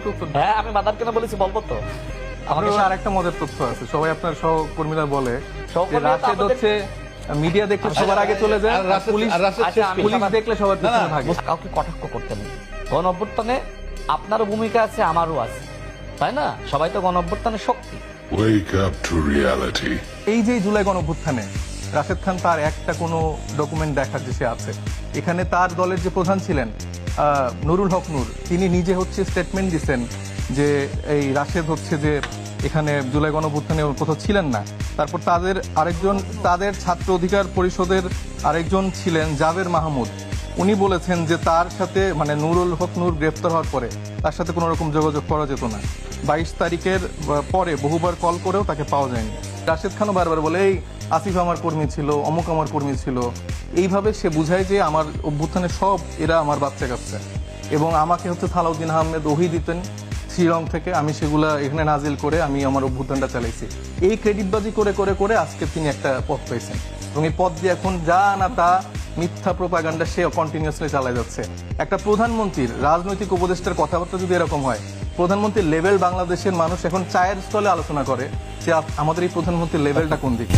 একটু উত্তর। হ্যাঁ আমি মাদার কেন বলেছি বলবো তো। আমাকে আপনার আরেকটা মজার তথ্য আছে, সবাই আপনার সহকর্মীরা বলে যে সহকর্মীরা তো রাশেদ আমাদের- হচ্ছে মিডিয়া দেখলে সবার আগে চলে যায়, আর রাশেদ- পুলিশ আর রাশেদ আচ্ছা, আমি পুলিশ সবার- দেখলে সবার পিছনে ভাগে। কাউকে কটাক্ষ করতে নেই। গণ অভ্যুত্থানে আপনারও ভূমিকা আছে, আমারও আছে, তাই না? সবাই তো গণ অভ্যুত্থানের শক্তি। Wake up to reality. এই যে জুলাই গণঅভ্যুত্থানে রাশেদ খান তার একটা কোনো ডকুমেন্ট দেখার যে সে আছে, এখানে তার দলের যে প্রধান ছিলেন নুরুল হক নূর, তিনি নিজে হচ্ছে স্টেটমেন্ট দিচ্ছেন যে এই রাশেদ হচ্ছে যে এখানে জুলাই গণঅভ্যুত্থানে কোথাও ছিলেন না। তারপর তাদের ছাত্র অধিকার পরিষদের আরেকজন ছিলেন জাবের মাহমুদ, উনি বলেছেন যে তার সাথে মানে নুরুল হক নূর গ্রেফতার হওয়ার পরে তার সাথে কোনো রকম যোগাযোগ করা যেত না। 22 তারিখের পরে বহুবার কল করেও তাকে পাওয়া যায়নি। রাশেদ খানও বারবার বলে এই আসিফ আমার কর্মী ছিল, অমুক আমার কর্মী ছিল, এইভাবে সে বুঝায় যে আমার অভ্যুত্থানে সব এরা আমার বাচ্চা কাচ্চা, এবং আমাকে হচ্ছে সালাউদ্দিন আহমেদ ওহি দিতেন শিলং থেকে, আমি সেগুলা এখানে নাজিল করে আমি আমার অভ্যুত্থানটা চালাইছি। এই ক্রেডিটবাজি করে করে করে আজকে তিনি একটা পথ পেয়েছেন, এবং এই পথ দিয়ে এখন যা না তা মিথ্যা প্রোপাগান্ডা সে কন্টিনিউয়াসলি চালাই যাচ্ছে। একটা প্রধানমন্ত্রীর রাজনৈতিক উপদেষ্টার কথাবার্তা যদি এরকম হয়, প্রধানমন্ত্রীর লেভেল বাংলাদেশের মানুষ এখন চায়ের স্থলে আলোচনা করে যে আমাদের এই প্রধানমন্ত্রীর লেভেলটা কোন দিকে।